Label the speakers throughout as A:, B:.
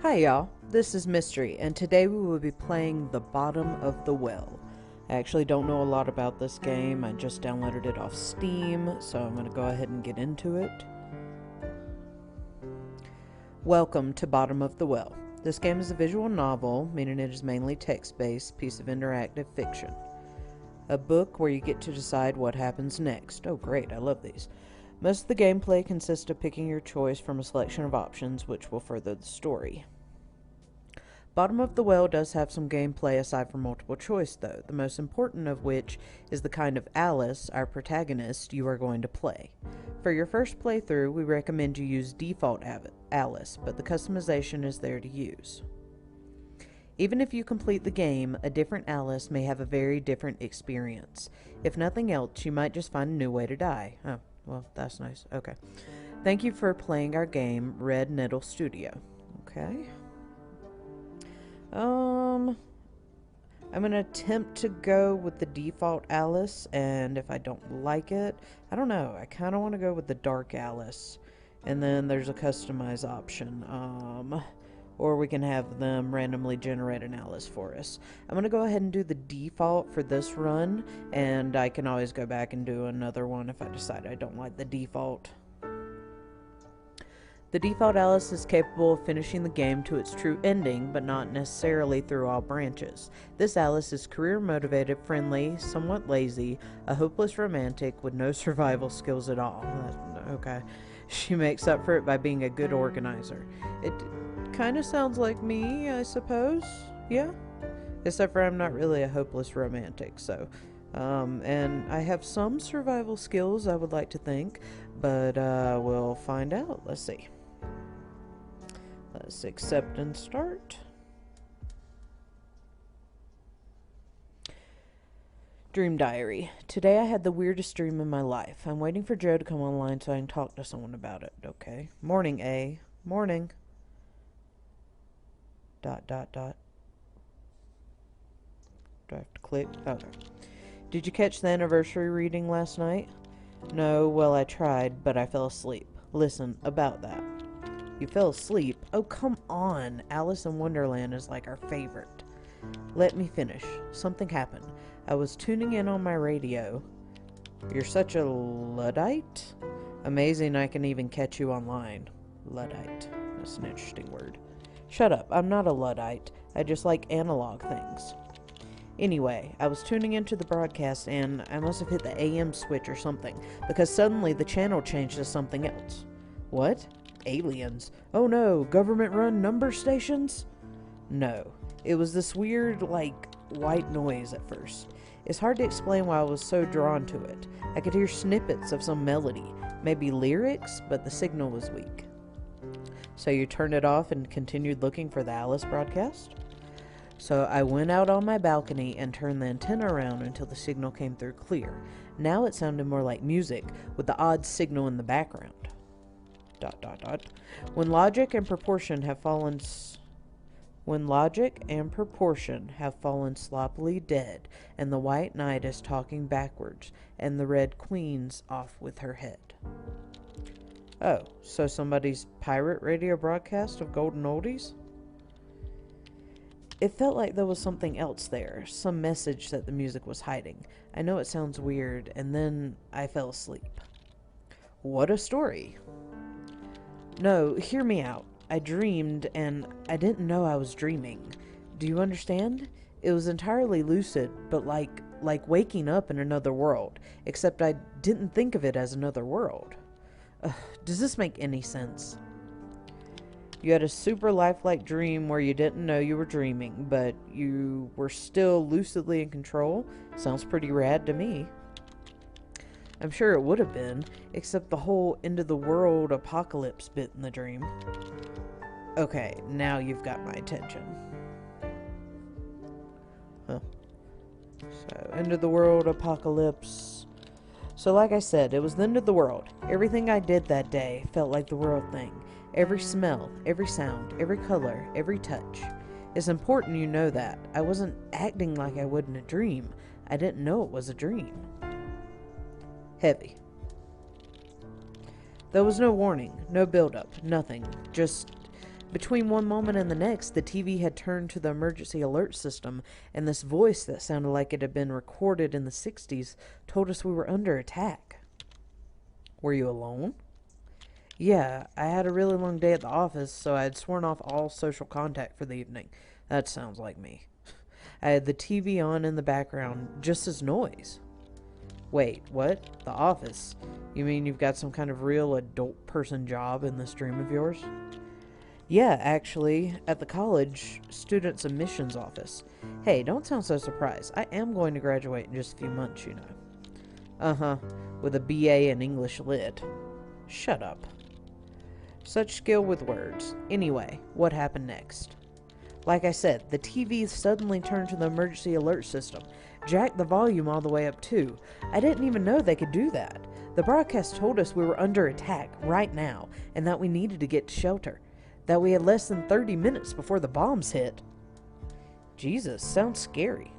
A: Hi y'all, this is Mystery, and today we will be playing The Bottom of the Well. I actually don't know a lot about this game, I just downloaded it off Steam, so I'm going to go ahead and get into it. Welcome to Bottom of the Well. This game is a visual novel, meaning it is mainly text-based piece of interactive fiction. A book where you get to decide what happens next. Oh great, I love these. Most of the gameplay consists of picking your choice from a selection of options which will further the story. Bottom of the Well does have some gameplay aside from multiple choice, though, the most important of which is the kind of Alice, our protagonist, you are going to play. For your first playthrough, we recommend you use default Alice, but the customization is there to use. Even if you complete the game, a different Alice may have a very different experience. If nothing else, you might just find a new way to die. Oh, well, that's nice. Okay. Thank you for playing our game, Red Nettle Studio. Okay. I'm gonna attempt to go with the default Alice, and if I don't like it, I don't know, I kind of want to go with the dark Alice, and then there's a customize option, or we can have them randomly generate an Alice for us. I'm gonna go ahead and do the default for this run, and I can always go back and do another one if I decide I don't like the default. The default Alice is capable of finishing the game to its true ending, but not necessarily through all branches. This Alice is career-motivated, friendly, somewhat lazy, a hopeless romantic with no survival skills at all. Okay. She makes up for it by being a good organizer. It kind of sounds like me, I suppose. Yeah? Except for I'm not really a hopeless romantic, so... and I have some survival skills, I would like to think, but we'll find out. Let's see. Let's accept and start. Dream diary. Today I had the weirdest dream in my life. I'm waiting for Joe to come online so I can talk to someone about it. Okay. Morning, A. Morning. ... Do I have to click? Okay. Did you catch the anniversary reading last night? No, well, I tried, but I fell asleep. Listen, about that. You fell asleep? Oh, come on. Alice in Wonderland is like our favorite. Let me finish. Something happened. I was tuning in on my radio. You're such a Luddite? Amazing I can even catch you online. Luddite. That's an interesting word. Shut up. I'm not a Luddite. I just like analog things. Anyway, I was tuning into the broadcast and I must have hit the AM switch or something, because suddenly the channel changed to something else. What? Aliens. Oh no, government-run number stations? No. It was this weird, white noise at first. It's hard to explain why I was so drawn to it. I could hear snippets of some melody, maybe lyrics, but the signal was weak. So you turned it off and continued looking for the Alice broadcast? So I went out on my balcony and turned the antenna around until the signal came through clear. Now it sounded more like music, with the odd signal in the background. ... When logic and proportion have fallen sloppily dead, and the white knight is talking backwards, and the red queen's off with her head. Oh, so somebody's pirate radio broadcast of golden oldies? It felt like there was something else there, some message that the music was hiding. I know it sounds weird, and then I fell asleep. What a story. No, hear me out. I dreamed, and I didn't know I was dreaming. Do you understand? It was entirely lucid, but like waking up in another world, except I didn't think of it as another world. Does this make any sense? You had a super lifelike dream where you didn't know you were dreaming, but you were still lucidly in control? Sounds pretty rad to me. I'm sure it would have been, except the whole end-of-the-world apocalypse bit in the dream. Okay, now you've got my attention. Huh. So, end-of-the-world apocalypse. So like I said, it was the end of the world. Everything I did that day felt like the world thing. Every smell, every sound, every color, every touch. It's important you know that. I wasn't acting like I would in a dream. I didn't know it was a dream. Heavy. There was no warning, no build-up, nothing. Just Between one moment and the next, the TV had turned to the emergency alert system, and this voice that sounded like it had been recorded in the 60s told us we were under attack. Were you alone? Yeah, I had a really long day at the office, so I had sworn off all social contact for the evening. That sounds like me. I had the TV on in the background, just as noise. Wait, what? The office? You mean you've got some kind of real adult person job in this dream of yours? Yeah, actually, at the college students' admissions office. Hey, don't sound so surprised. I am going to graduate in just a few months, you know. Uh-huh, with a BA in English Lit. Shut up. Such skill with words. Anyway, what happened next? Like I said, the TV suddenly turned to the emergency alert system. Jacked the volume all the way up too. I didn't even know they could do that. The broadcast told us we were under attack right now, and that we needed to get to shelter. That we had less than 30 minutes before the bombs hit. Jesus, sounds scary.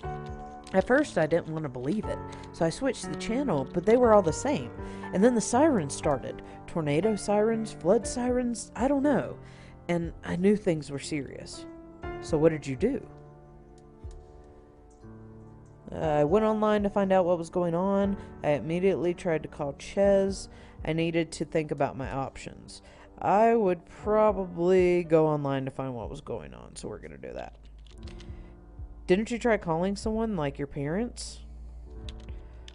A: At first, I didn't want to believe it, so I switched the channel, but they were all the same. And then the sirens started. Tornado sirens, flood sirens, I don't know. And I knew things were serious. So what did you do? I went online to find out what was going on. I immediately tried to call Ches. I needed to think about my options. I would probably go online to find what was going on, so we're going to do that. Didn't you try calling someone, like your parents?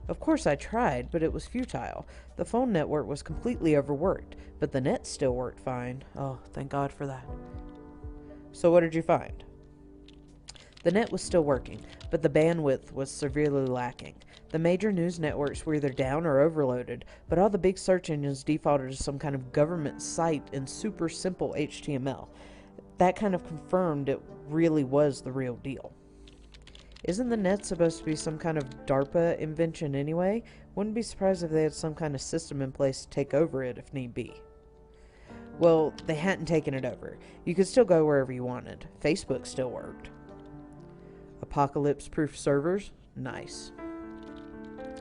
A: Of course I tried, but it was futile. The phone network was completely overworked, but the net still worked fine. Oh, thank God for that. So what did you find? The net was still working, but the bandwidth was severely lacking. The major news networks were either down or overloaded, but all the big search engines defaulted to some kind of government site in super simple HTML. That kind of confirmed it really was the real deal. Isn't the net supposed to be some kind of DARPA invention anyway? Wouldn't be surprised if they had some kind of system in place to take over it if need be. Well, they hadn't taken it over. You could still go wherever you wanted. Facebook still worked. Apocalypse-proof servers? Nice.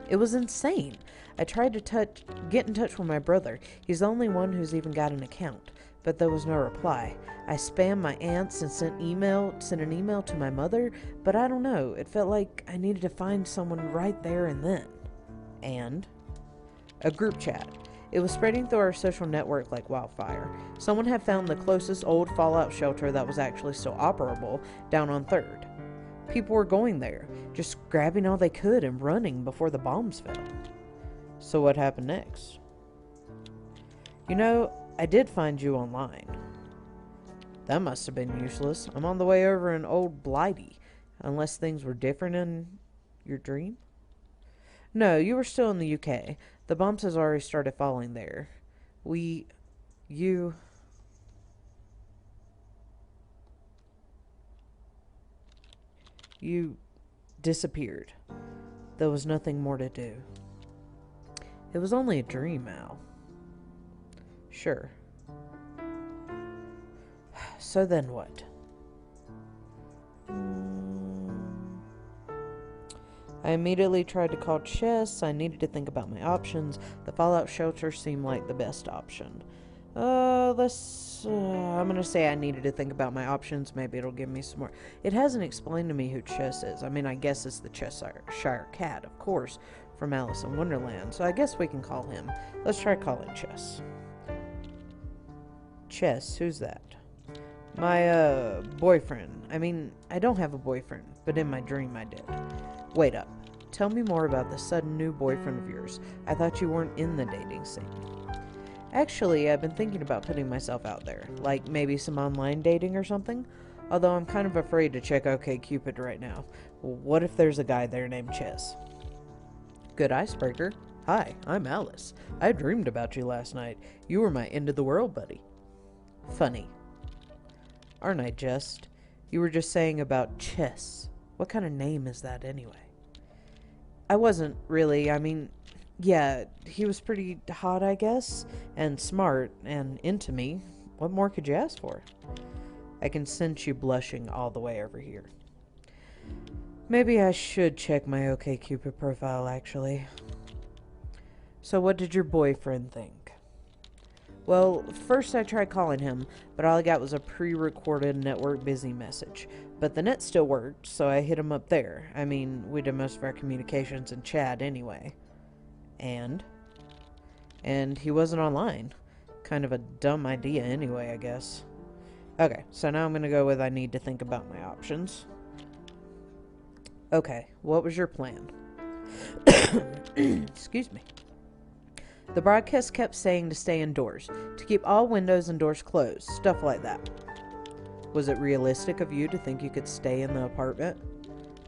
A: It was insane. I tried to get in touch with my brother. He's the only one who's even got an account, but there was no reply. I spammed my aunts and sent an email to my mother, but I don't know. It felt like I needed to find someone right there and then. And? A group chat. It was spreading through our social network like wildfire. Someone had found the closest old fallout shelter that was actually still operable down on 3rd. People were going there, just grabbing all they could and running before the bombs fell. So what happened next? You know, I did find you online. That must have been useless. I'm on the way over in old Blighty. Unless things were different in your dream? No, you were still in the UK. The bombs has already started falling there. You disappeared. There was nothing more to do. It was only a dream, Al. Sure. So then what? I immediately tried to call Chess. I needed to think about my options. The fallout shelter seemed like the best option. I'm gonna say I needed to think about my options. Maybe it'll give me some more. It hasn't explained to me who Chess is. I mean, I guess it's the Cheshire Cat, of course, from Alice in Wonderland. So I guess we can call him. Let's try calling Chess. Chess, who's that? My, boyfriend. I mean, I don't have a boyfriend, but in my dream I did. Wait up. Tell me more about the sudden new boyfriend of yours. I thought you weren't in the dating scene. Actually, I've been thinking about putting myself out there. Like, maybe some online dating or something? Although I'm kind of afraid to check OkCupid right now. What if there's a guy there named Chess? Good icebreaker. Hi, I'm Alice. I dreamed about you last night. You were my end-of-the-world buddy. Funny. Aren't I just? You were just saying about Chess. What kind of name is that anyway? I wasn't really. I mean, yeah, he was pretty hot, I guess, and smart, and into me. What more could you ask for? I can sense you blushing all the way over here. Maybe I should check my OkCupid profile, actually. So what did your boyfriend think? Well, first I tried calling him, but all I got was a pre-recorded network busy message. But the net still worked, so I hit him up there. I mean, we did most of our communications in chat anyway. And? And he wasn't online. Kind of a dumb idea anyway, I guess. Okay, so now I'm gonna go with I need to think about my options. Okay, what was your plan? Excuse me. The broadcast kept saying to stay indoors, to keep all windows and doors closed, stuff like that. Was it realistic of you to think you could stay in the apartment?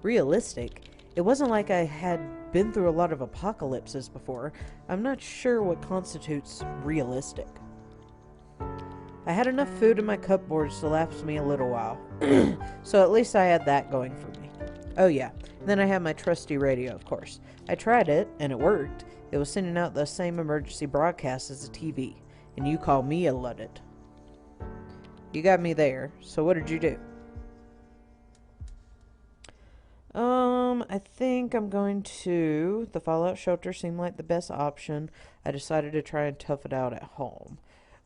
A: Realistic? It wasn't like I had been through a lot of apocalypses before. I'm not sure what constitutes realistic. I had enough food in my cupboards to last me a little while, so at least I had that going for me. Oh yeah, then I had my trusty radio, of course. I tried it, and it worked. It was sending out the same emergency broadcast as the TV, and you call me a luddite. You got me there, so what did you do? I think I'm going to... The fallout shelter seemed like the best option. I decided to try and tough it out at home.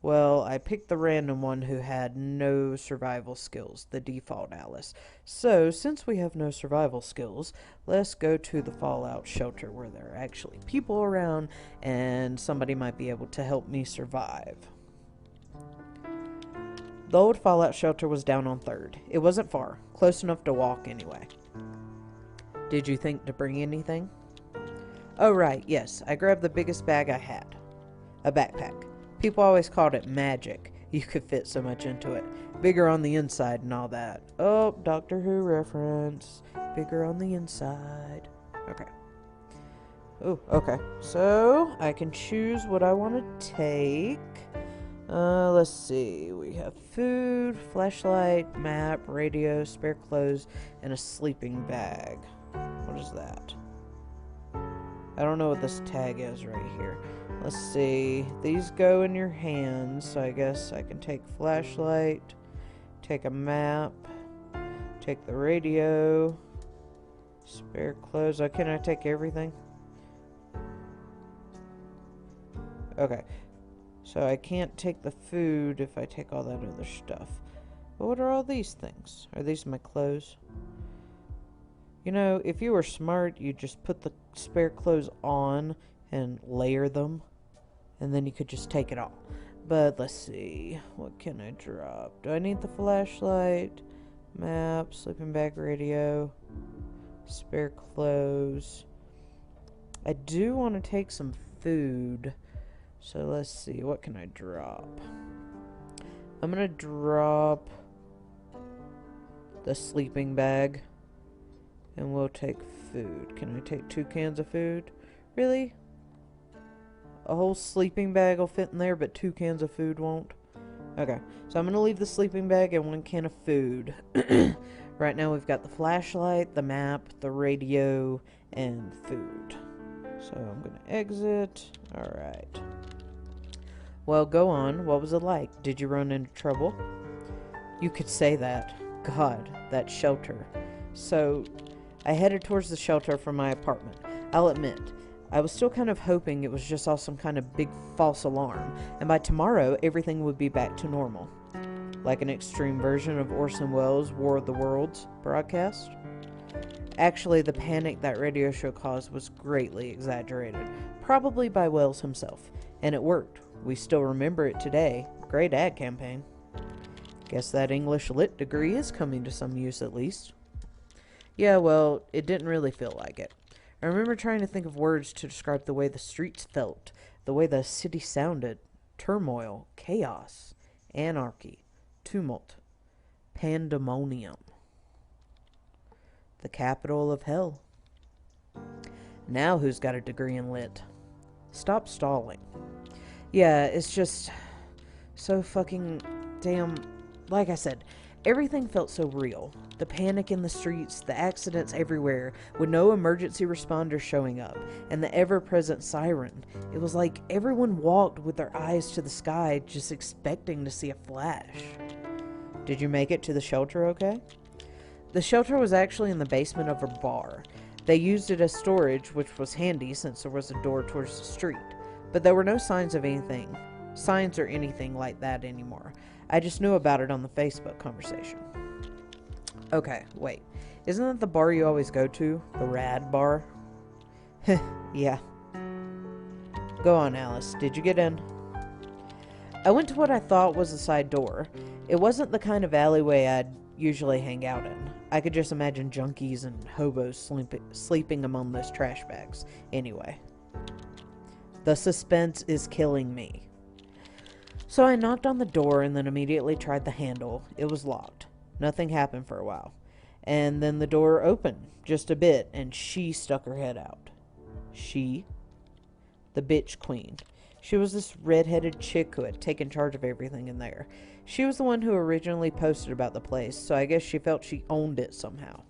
A: Well, I picked the random one who had no survival skills, the default Alice. So, since we have no survival skills, let's go to the fallout shelter where there are actually people around and somebody might be able to help me survive. The old fallout shelter was down on 3rd. It wasn't far, close enough to walk anyway. Did you think to bring anything? Oh right, yes, I grabbed the biggest bag I had. A backpack. People always called it magic. You could fit so much into it. Bigger on the inside and all that. Oh, Doctor Who reference. Bigger on the inside. Okay. Oh, okay. So, I can choose what I want to take. Let's see. We have food, flashlight, map, radio, spare clothes, and a sleeping bag. What is that? I don't know what this tag is right here. Let's see. These go in your hands, so I guess I can take flashlight, take a map, take the radio, spare clothes. Oh, can I take everything? Okay. So I can't take the food if I take all that other stuff. But what are all these things? Are these my clothes? You know, if you were smart, you'd just put the spare clothes on and layer them, and then you could just take it all. But let's see, what can I drop? Do I need the flashlight, map, sleeping bag, radio, spare clothes? I do want to take some food, so let's see, what can I drop? I'm gonna drop the sleeping bag. And we'll take food. Can I take 2 cans of food? Really? A whole sleeping bag will fit in there, but 2 cans of food won't? Okay. So I'm going to leave the sleeping bag and 1 can of food. Right now we've got the flashlight, the map, the radio, and food. So I'm going to exit. Alright. Well, go on. What was it like? Did you run into trouble? You could say that. God, that shelter. So... I headed towards the shelter from my apartment. I'll admit, I was still kind of hoping it was just all some kind of big false alarm, and by tomorrow everything would be back to normal. Like an extreme version of Orson Welles' War of the Worlds broadcast. Actually, the panic that radio show caused was greatly exaggerated, probably by Welles himself, and it worked. We still remember it today. Great ad campaign. Guess that English Lit degree is coming to some use at least. Yeah, well, it didn't really feel like it. I remember trying to think of words to describe the way the streets felt, the way the city sounded. Turmoil, chaos, anarchy, tumult, pandemonium. The capital of hell. Now who's got a degree in lit? Stop stalling. Yeah, it's just so fucking damn... Like I said, everything felt so real. The panic in the streets, the accidents everywhere, with no emergency responders showing up, and the ever-present siren. It was like everyone walked with their eyes to the sky, just expecting to see a flash. Did you make it to the shelter okay? The shelter was actually in the basement of a bar. They used it as storage, which was handy since there was a door towards the street. But there were no signs of anything signs or anything like that anymore. I just knew about it on the Facebook conversation. Okay, wait. Isn't that the bar you always go to? The Rad Bar? Yeah. Go on, Alice. Did you get in? I went to what I thought was a side door. It wasn't the kind of alleyway I'd usually hang out in. I could just imagine junkies and hobos sleeping among those trash bags. Anyway. The suspense is killing me. So I knocked on the door and then immediately tried the handle. It was locked. Nothing happened for a while. And then the door opened just a bit and she stuck her head out. She? The bitch queen. She was this red-headed chick who had taken charge of everything in there. She was the one who originally posted about the place, so I guess she felt she owned it somehow.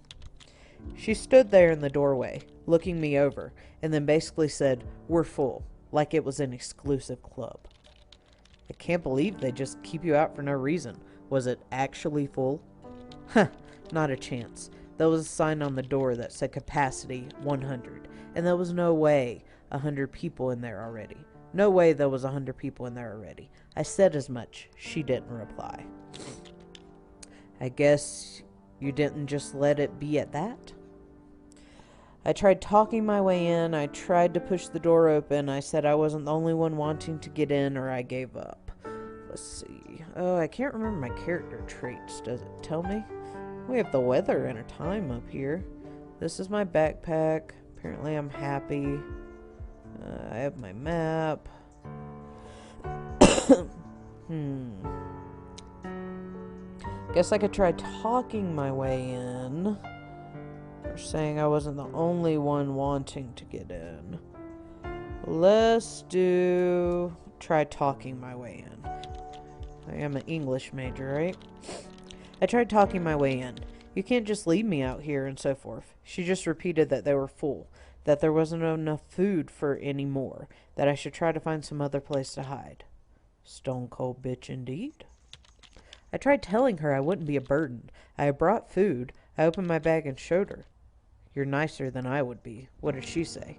A: She stood there in the doorway, looking me over, and then basically said, "We're full," like it was an exclusive club. I can't believe they just keep you out for no reason. Was it actually full? Huh, not a chance. There was a sign on the door that said capacity 100, and there was no way 100 people in there already. No way there was 100 people in there already. I said as much. She didn't reply. I guess you didn't just let it be at that? I tried talking my way in. I tried to push the door open. I said I wasn't the only one wanting to get in, or I gave up. Let's see. Oh, I can't remember my character traits. Does it tell me? We have the weather and a time up here. This is my backpack. Apparently I'm happy. I have my map. Guess I could try talking my way in. Or saying I wasn't the only one wanting to get in. Let's try talking my way in. I am an English major, right? I tried talking my way in. You can't just leave me out here and so forth. She just repeated that they were full, that there wasn't enough food for any more, that I should try to find some other place to hide. Stone cold bitch indeed. I tried telling her I wouldn't be a burden. I had brought food. I opened my bag and showed her. You're nicer than I would be. What did she say?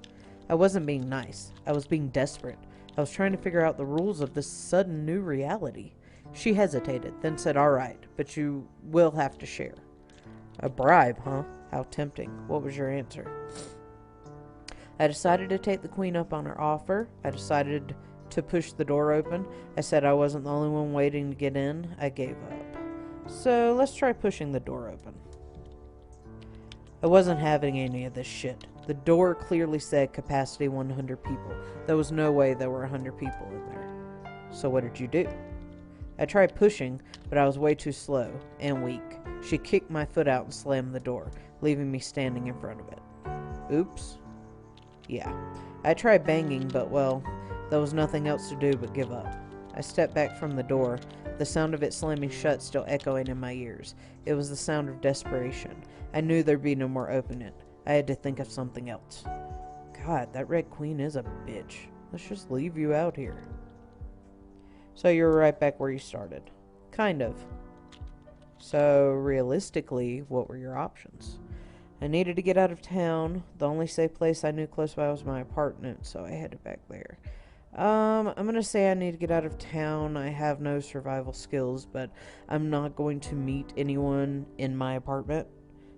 A: I wasn't being nice. I was being desperate. I was trying to figure out the rules of this sudden new reality. She hesitated, then said, "All right, but you will have to share." A bribe, huh? How tempting. What was your answer? I decided to take the queen up on her offer. I decided to push the door open. I said I wasn't the only one waiting to get in. I gave up. So let's try pushing the door open. I wasn't having any of this shit. The door clearly said capacity 100 people. There was no way there were 100 people in there. So what did you do? I tried pushing, but I was way too slow and weak. She kicked my foot out and slammed the door, leaving me standing in front of it. Oops. Yeah. I tried banging, but well, there was nothing else to do but give up. I stepped back from the door, the sound of it slamming shut still echoing in my ears. It was the sound of desperation. I knew there'd be no more opening it. I had to think of something else. God, that Red Queen is a bitch. Let's just leave you out here. So you were right back where you started. Kind of. So, realistically, what were your options? I needed to get out of town. The only safe place I knew close by was my apartment, so I headed back there. I'm gonna say I need to get out of town. I have no survival skills, but I'm not going to meet anyone in my apartment.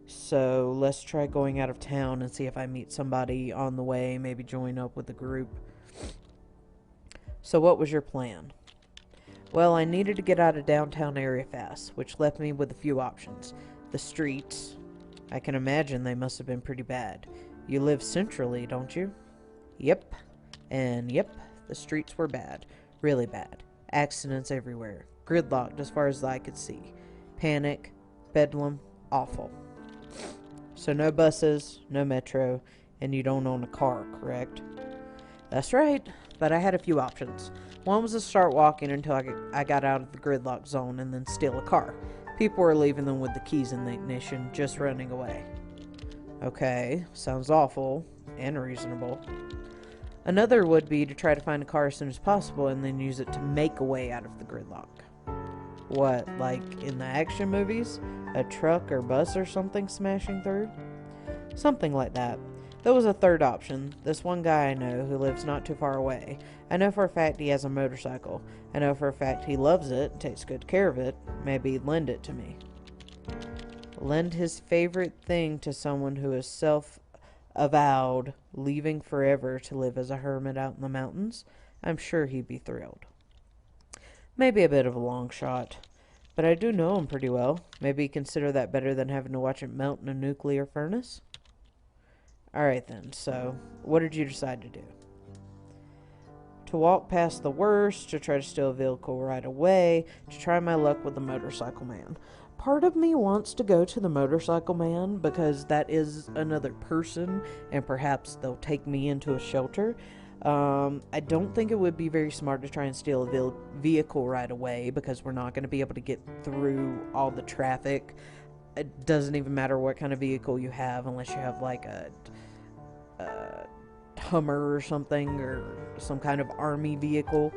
A: So, let's try going out of town and see if I meet somebody on the way, maybe join up with the group. So, what was your plan? Well, I needed to get out of downtown area fast, which left me with a few options. The streets. I can imagine they must have been pretty bad. You live centrally, don't you? Yep. And yep, the streets were bad. Really bad. Accidents everywhere. Gridlocked as far as the eye could see. Panic. Bedlam. Awful. So no buses, no metro, and you don't own a car, correct? That's right, but I had a few options. One was to start walking until I got out of the gridlock zone and then steal a car. People were leaving them with the keys in the ignition, just running away. Okay, sounds awful and reasonable. Another would be to try to find a car as soon as possible and then use it to make a way out of the gridlock. What, like in the action movies? A truck or bus or something smashing through? Something like that. There was a third option. This one guy I know who lives not too far away. I know for a fact he has a motorcycle. I know for a fact he loves it, takes good care of it. Maybe he'd lend it to me. Lend his favorite thing to someone who is self-avowed, leaving forever to live as a hermit out in the mountains? I'm sure he'd be thrilled. Maybe a bit of a long shot. But I do know him pretty well. Maybe consider that better than having to watch it melt in a nuclear furnace? Alright then, so, what did you decide to do? To walk past the worst, to try to steal a vehicle right away, to try my luck with the motorcycle man. Part of me wants to go to the motorcycle man because that is another person and perhaps they'll take me into a shelter. I don't think it would be very smart to try and steal a vehicle right away because we're not going to be able to get through all the traffic. It doesn't even matter what kind of vehicle you have unless you have like a Hummer or something or some kind of army vehicle.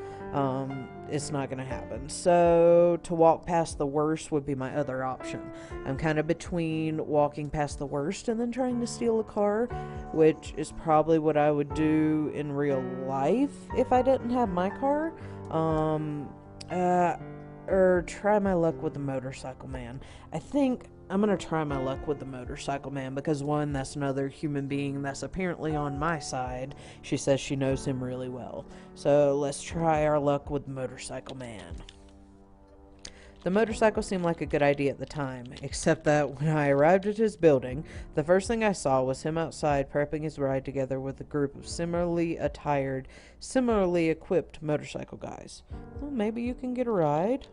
A: It's not going to happen. So to walk past the worst would be my other option. I'm kind of between walking past the worst and then trying to steal a car, which is probably what I would do in real life if I didn't have my car. Or try my luck with the motorcycle man. I think I'm going to try my luck with the motorcycle man because, one, that's another human being that's apparently on my side. She says she knows him really well. So let's try our luck with the motorcycle man. The motorcycle seemed like a good idea at the time, except that when I arrived at his building, the first thing I saw was him outside prepping his ride together with a group of similarly attired, similarly equipped motorcycle guys. Well, maybe you can get a ride?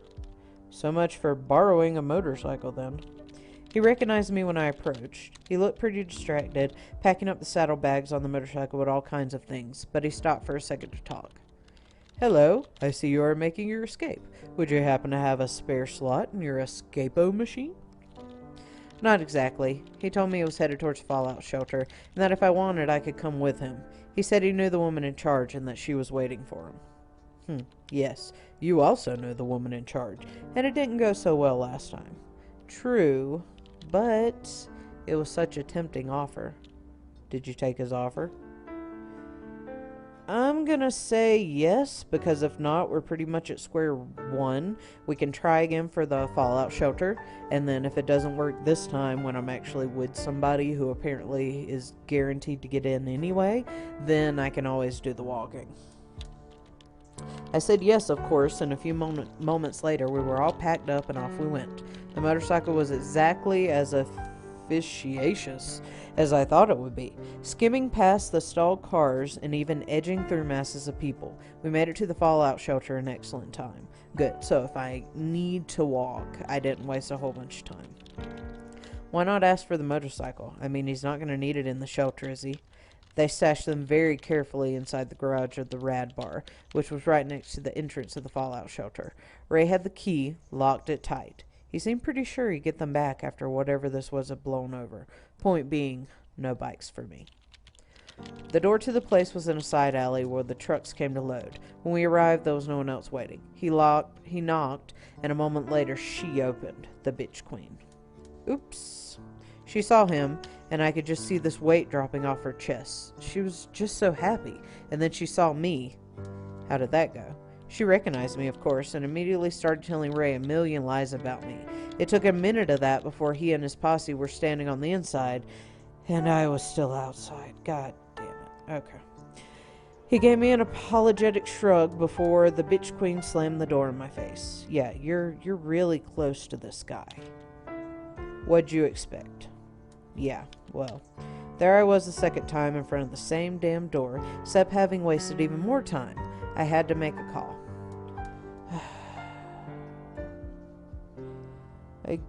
A: So much for borrowing a motorcycle then. He recognized me when I approached. He looked pretty distracted, packing up the saddlebags on the motorcycle with all kinds of things, but he stopped for a second to talk. Hello, I see you are making your escape. Would you happen to have a spare slot in your escapo machine? Not exactly. He told me he was headed towards Fallout Shelter, and that if I wanted, I could come with him. He said he knew the woman in charge and that she was waiting for him. Yes, you also knew the woman in charge, and it didn't go so well last time. True, but it was such a tempting offer. Did you take his offer? I'm gonna say yes, because if not, we're pretty much at square one. We can try again for the Fallout Shelter, and then if it doesn't work this time, when I'm actually with somebody who apparently is guaranteed to get in anyway, then I can always do the walking. I said yes, of course, and a few moments later, we were all packed up and off we went. The motorcycle was exactly as officious as I thought it would be, skimming past the stalled cars and even edging through masses of people. We made it to the Fallout Shelter in excellent time. Good, so if I need to walk, I didn't waste a whole bunch of time. Why not ask for the motorcycle? I mean, he's not going to need it in the shelter, is he? They stashed them very carefully inside the garage of the Rad Bar, which was right next to the entrance of the Fallout Shelter. Ray had the key, locked it tight. He seemed pretty sure he'd get them back after whatever this was had blown over. Point being, no bikes for me. The door to the place was in a side alley where the trucks came to load. When we arrived, there was no one else waiting. He knocked, and a moment later she opened, the bitch queen. Oops. She saw him, and I could just see this weight dropping off her chest. She was just so happy, and then she saw me. How did that go? She recognized me, of course, and immediately started telling Ray a million lies about me. It took a minute of that before he and his posse were standing on the inside, and I was still outside. God damn it. Okay. He gave me an apologetic shrug before the bitch queen slammed the door in my face. Yeah, you're really close to this guy. What'd you expect? Yeah, well, there I was the second time in front of the same damn door, except having wasted even more time. I had to make a call.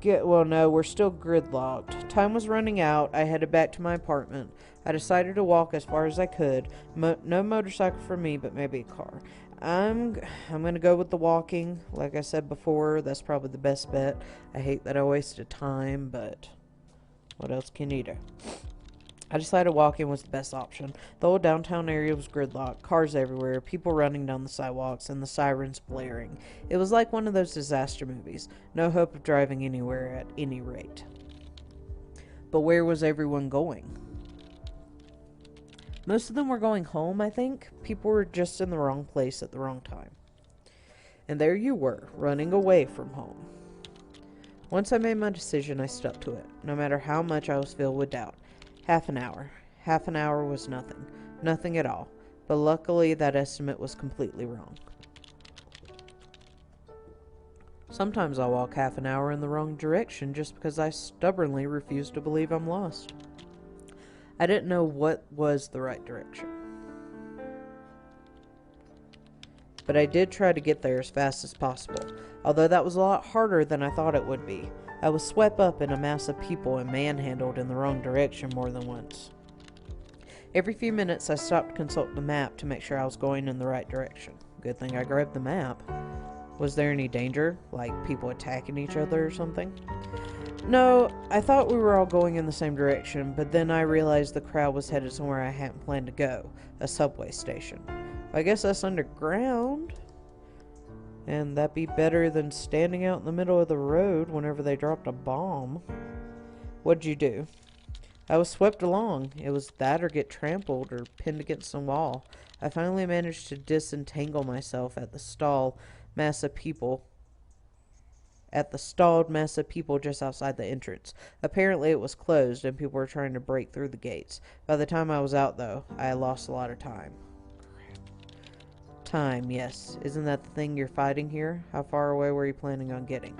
A: Well, no, we're still gridlocked. Time was running out. I headed back to my apartment. I decided to walk as far as I could. No motorcycle for me, but maybe a car. I'm gonna go with the walking. Like I said before, that's probably the best bet. I hate that I wasted time, but what else can you do? I decided walking was the best option. The whole downtown area was gridlocked, cars everywhere, people running down the sidewalks, and the sirens blaring. It was like one of those disaster movies. No hope of driving anywhere at any rate. But where was everyone going? Most of them were going home, I think. People were just in the wrong place at the wrong time. And there you were, running away from home. Once I made my decision, I stuck to it, no matter how much I was filled with doubt. Half an hour. Half an hour was nothing. Nothing at all. But luckily, that estimate was completely wrong. Sometimes I'll walk half an hour in the wrong direction just because I stubbornly refuse to believe I'm lost. I didn't know what was the right direction. But I did try to get there as fast as possible, although that was a lot harder than I thought it would be. I was swept up in a mass of people and manhandled in the wrong direction more than once. Every few minutes I stopped to consult the map to make sure I was going in the right direction. Good thing I grabbed the map. Was there any danger? Like people attacking each other or something? No, I thought we were all going in the same direction, but then I realized the crowd was headed somewhere I hadn't planned to go, a subway station. I guess that's underground. And that'd be better than standing out in the middle of the road whenever they dropped a bomb. What'd you do? I was swept along. It was that or get trampled or pinned against some wall. I finally managed to disentangle myself at the stalled mass of people just outside the entrance. Apparently it was closed and people were trying to break through the gates. By the time I was out, though, I had lost a lot of time. Time, yes. Isn't that the thing you're fighting here? How far away were you planning on getting?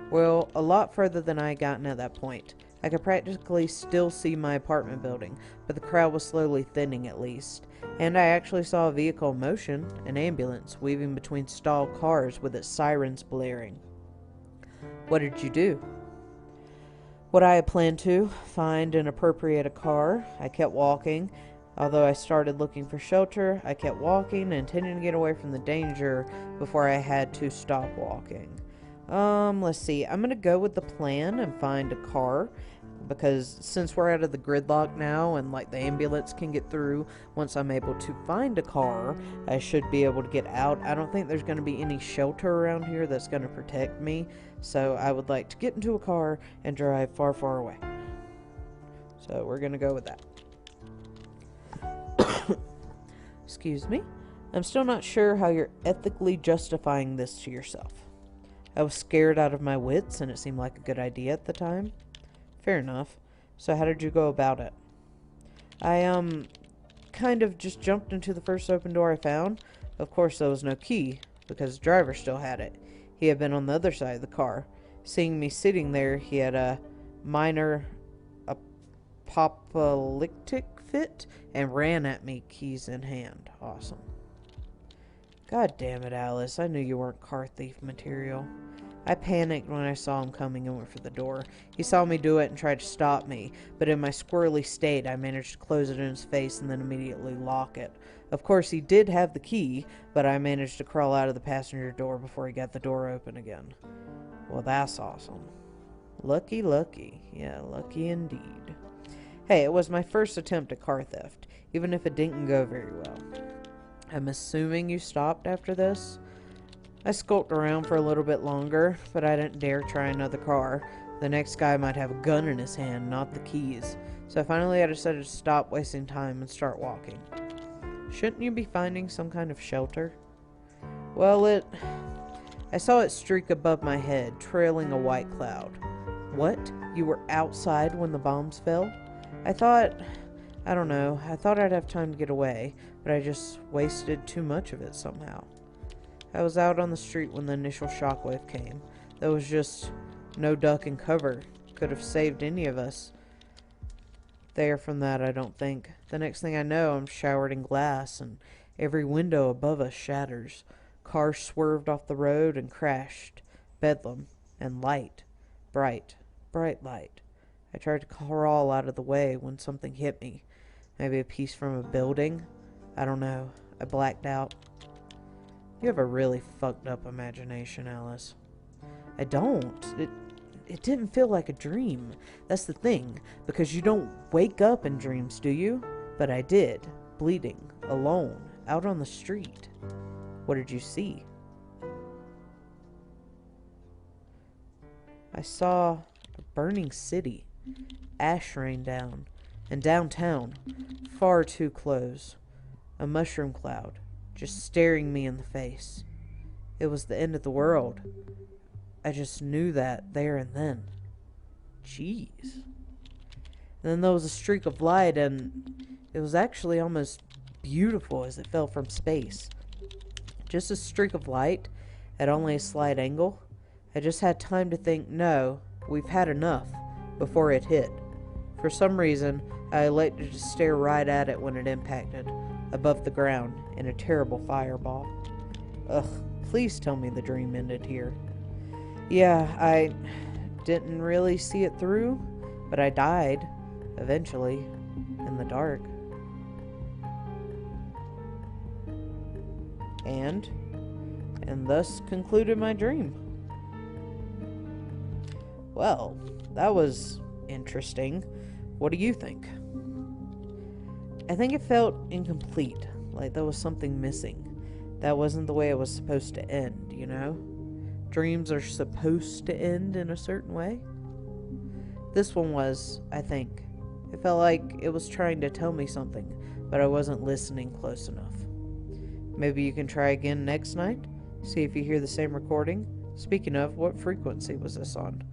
A: Well, a lot further than I had gotten at that point. I could practically still see my apartment building, but the crowd was slowly thinning at least. And I actually saw a vehicle in motion, an ambulance, weaving between stalled cars with its sirens blaring. What did you do? What I had planned to, find and appropriate a car. I kept walking. Although I started looking for shelter, I kept walking, intending to get away from the danger before I had to stop walking. Let's see. I'm going to go with the plan and find a car, because since we're out of the gridlock now and like the ambulance can get through, once I'm able to find a car, I should be able to get out. I don't think there's going to be any shelter around here that's going to protect me, so I would like to get into a car and drive far, far away. So we're going to go with that. Excuse me. I'm still not sure how you're ethically justifying this to yourself. I was scared out of my wits, and it seemed like a good idea at the time. Fair enough. So how did you go about it? I, kind of just jumped into the first open door I found. Of course, there was no key, because the driver still had it. He had been on the other side of the car. Seeing me sitting there, he had a minor apocalyptic fit and ran at me, keys in hand. Awesome. God damn it, Alice. I knew you weren't car thief material. I panicked when I saw him coming and went for the door. He saw me do it and tried to stop me, but in my squirrely state, I managed to close it in his face and then immediately lock it. Of course, he did have the key, but I managed to crawl out of the passenger door before he got the door open again. Well, that's awesome. Lucky, lucky. Yeah, lucky indeed. Hey, it was my first attempt at car theft, even if it didn't go very well. I'm assuming you stopped after this? I skulked around for a little bit longer, but I didn't dare try another car. The next guy might have a gun in his hand, not the keys. So finally I decided to stop wasting time and start walking. Shouldn't you be finding some kind of shelter? Well, I saw it streak above my head, trailing a white cloud. What? You were outside when the bombs fell? I thought I'd have time to get away, but I just wasted too much of it somehow. I was out on the street when the initial shockwave came. There was just no duck and cover. Could have saved any of us there from that, I don't think. The next thing I know, I'm showered in glass, and every window above us shatters. Cars swerved off the road and crashed. Bedlam. And light. Bright, bright light. I tried to crawl out of the way when something hit me. Maybe a piece from a building? I don't know. I blacked out. You have a really fucked up imagination, Alice. I don't. It didn't feel like a dream. That's the thing, because you don't wake up in dreams, do you? But I did. Bleeding. Alone. Out on the street. What did you see? I saw a burning city. Ash rained down. And downtown, far too close, a mushroom cloud just staring me in the face. It was the end of the world. I just knew that there and then. Jeez. And then there was a streak of light, and it was actually almost beautiful as it fell from space. Just a streak of light at only a slight angle. I just had time to think, no, we've had enough, before it hit. For some reason, I elected to stare right at it when it impacted, above the ground, in a terrible fireball. Ugh, please tell me the dream ended here. Yeah, I didn't really see it through, but I died, eventually, in the dark. And thus concluded my dream. Well, that was interesting. What do you think? I think it felt incomplete, like there was something missing. That wasn't the way it was supposed to end, you know? Dreams are supposed to end in a certain way. This one was, I think. It felt like it was trying to tell me something, but I wasn't listening close enough. Maybe you can try again next night? See if you hear the same recording? Speaking of, what frequency was this on?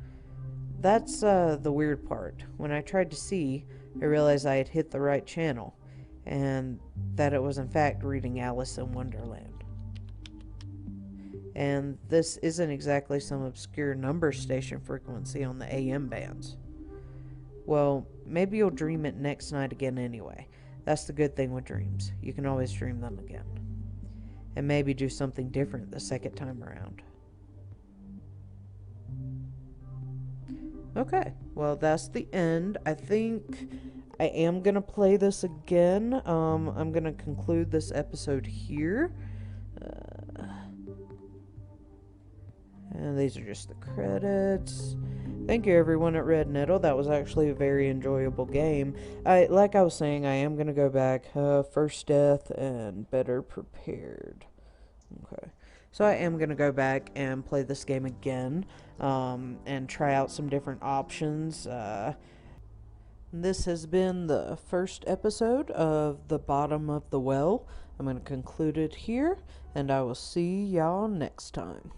A: That's the weird part. When I tried to see, I realized I had hit the right channel, and that it was in fact reading Alice in Wonderland. And this isn't exactly some obscure number station frequency on the AM bands. Well, maybe you'll dream it next night again anyway. That's the good thing with dreams. You can always dream them again. And maybe do something different the second time around. Okay, well, that's the end. I think I am going to play this again. I'm going to conclude this episode here. And these are just the credits. Thank you, everyone at Red Nettle. That was actually a very enjoyable game. Like I was saying, I am going to go back. First Death and Better Prepared. Okay. So I am going to go back and play this game again. And try out some different options. This has been the first episode of The Bottom of the Well. I'm going to conclude it here. And I will see y'all next time.